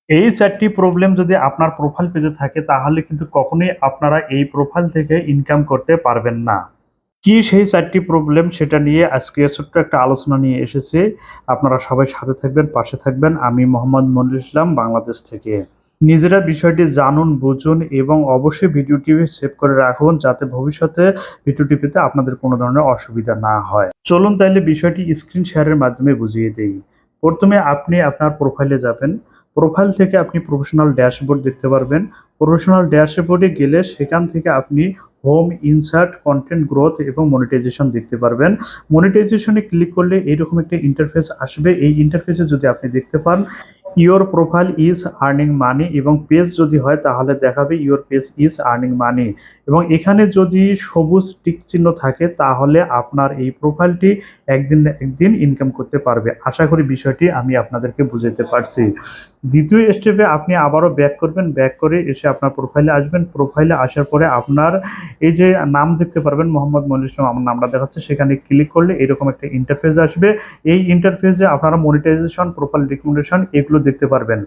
এই ৪ টি প্রবলেম যদি আপনার প্রোফাইল পেজে থাকে তাহলে কিন্তু কখনোই আপনারা এই প্রোফাইল থেকে ইনকাম করতে পারবেন না। কি সেই ৪ টি প্রবলেম সেটা নিয়ে আজকে ছোট্ট একটা আলোচনা নিয়ে এসেছি। আপনারা সবাই সাথে থাকবেন, পাশে থাকবেন। আমি মোহাম্মদ মনিরুল ইসলাম বাংলাদেশ থেকে। নিজেরা বিষয়টি জানুন, বুঝুন এবং অবশ্যই ভিডিওটি সেভ করে রাখুন যাতে ভবিষ্যতে ভিডিওটি পেতে আপনাদের কোনো ধরনের অসুবিধা না হয়। চলুন তাইলে বিষয়টি স্ক্রিন শেয়ারের মাধ্যমে বুঝিয়ে দেই। প্রথমে আপনি আপনার প্রোফাইলে যাবেন। প্রোফাইল থেকে আপনি প্রফেশনাল ড্যাশবোর্ড দেখতে পারবেন। প্রফেশনাল ড্যাশবোর্ডে গেলে সেখান থেকে আপনি হোম, ইনসার্ট, কন্টেন্ট গ্রোথ এবং মনিটাইজেশন দেখতে পারবেন। মনিটাইজেশনে ক্লিক করলে এইরকম একটা ইন্টারফেস আসবে। এই ইন্টারফেসে যদি আপনি দেখতে পান your profile is earning money এবং পেজ যদি হয় তাহলে দেখাবে your page is earning money এবং এখানে যদি সবুজ টিক চিহ্ন থাকে তাহলে আপনার এই প্রোফাইলটি একদিন না একদিন ইনকাম করতে পারবে। আশা করি বিষয়টি আমি আপনাদেরকে বুঝাতে পারছি। দ্বিতীয় স্টেপে আপনি আবারও ব্যাক করবেন, ব্যাক করে এসে আপনার প্রোফাইলে আসবেন। প্রোফাইলে আসার পরে আপনার এই যে নাম দেখতে পারবেন মোহাম্মদ মনিরুল ইসলাম আমার নামটা দেখাচ্ছে, সেখানে ক্লিক করলে এরকম একটা ইন্টারফেস আসবে। এই ইন্টারফেসে আপনারা মনিটাইজেশন, প্রোফাইল রিকমেন্ডেশন এগুলো দেখতে পারবেন।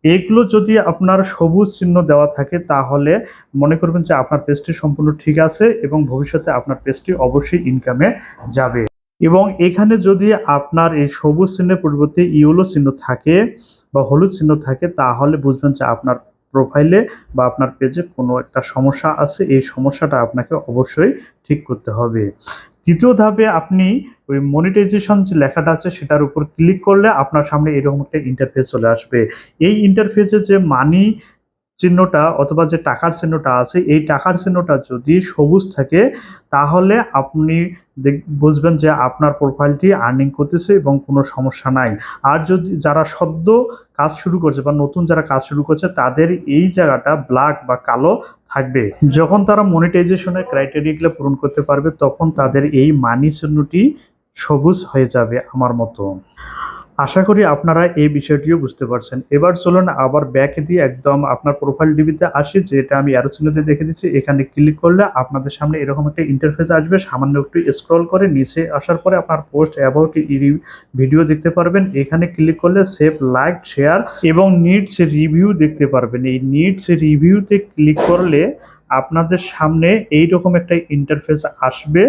এগুলো যদি আপনার সবুজ চিহ্ন দেওয়া থাকে তাহলে মনে করবেন যে আপনার পেজটি সম্পূর্ণ ঠিক আছে এবং ভবিষ্যতে আপনার পেজটি অবশ্যই ইনকামে যাবে। এবং এখানে যদি আপনার এই সবুজ চিহ্নের পরিবর্তে ইয়েলো চিহ্ন থাকে বা হলুদ চিহ্ন থাকে তাহলে বুঝবেন যে আপনার প্রোফাইলে বা আপনার পেজে কোনো একটা সমস্যা আছে। এই সমস্যাটা আপনাকে অবশ্যই ঠিক করতে হবে। তৃতীয় ধাপে আপনি ওই মনিটাইজেশন যে লেখাটা আছে সেটার উপর ক্লিক করলে আপনার সামনে এরকম একটা ইন্টারফেস চলে আসবে। এই ইন্টারফেসে যে মানি চিহ্নটা অথবা যে টাকার চিহ্নটা আছে এই টাকার চিহ্নটা যদি সবুজ থাকে তাহলে আপনি বুঝবেন যে আপনার প্রোফাইলটি আর্নিং করতেছে এবং কোনো সমস্যা নাই। আর যদি যারা সদ্য কাজ শুরু করছে বা নতুন যারা কাজ শুরু করছে তাদের এই জায়গাটা ব্ল্যাক বা কালো থাকবে। যখন তারা মনিটাইজেশনের ক্রাইটেরিয়াগুলো পূরণ করতে পারবে তখন তাদের এই মানি চিহ্নটি সবুজ হয়ে যাবে আমার মতো। আশা করি আপনারা এই বিষয়টিও বুঝতে পারছেন। এবার চলুন আবার ব্যাক দিয়ে একদম আপনার প্রোফাইল ডিবিতে আসি, যেটা আমি অ্যারো চিহ্ন দিয়ে দেখে দিচ্ছি। এখানে ক্লিক করলে আপনাদের সামনে এরকম একটা ইন্টারফেস আসবে। সামান্য একটু স্ক্রল করে নিচে আসার পরে আপনার পোস্ট অ্যাবাউট ভিডিও দেখতে পারবেন। এখানে ক্লিক করলে সেভ, লাইক, শেয়ার এবং নিডস রিভিউ দেখতে পারবেন। এই নিডস রিভিউতে ক্লিক করলে আপনাদের সামনে এইরকম একটা ইন্টারফেস আসবে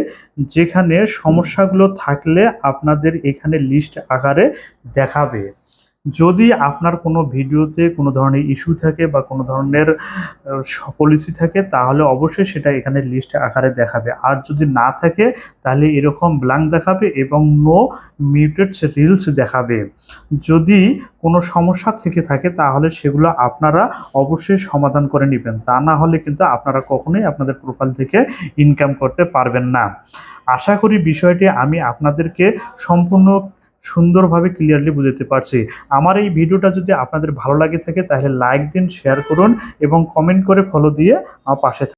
যেখানে সমস্যাগুলো থাকলে আপনাদের এখানে লিস্ট আকারে দেখাবে। যদি আপনার কোনো ভিডিওতে কোনো ধরনের ইস্যু থাকে বা কোনো ধরনের পলিসি থাকে তাহলে অবশ্যই সেটা এখানে লিস্ট আকারে দেখাবে। আর যদি না থাকে তাহলে এরকম ব্ল্যাঙ্ক দেখাবে এবং নো মিউটেডস রিলস দেখাবে। যদি কোনো সমস্যা থেকে থাকে তাহলে সেগুলো আপনারা অবশ্যই সমাধান করে নেবেন। তা না হলে কিন্তু আপনারা কখনোই আপনাদের প্রোফাইল থেকে ইনকাম করতে পারবেন না। আশা করি বিষয়টি আমি আপনাদেরকে সম্পূর্ণ সুন্দরভাবে ক্লিয়ারলি বুঝাতে পারছি। আমার এই ভিডিওটা যদি আপনাদের ভালো লাগে থাকে তাহলে লাইক দিন, শেয়ার করুন এবং কমেন্ট করে ফলো দিয়ে আমার পাশে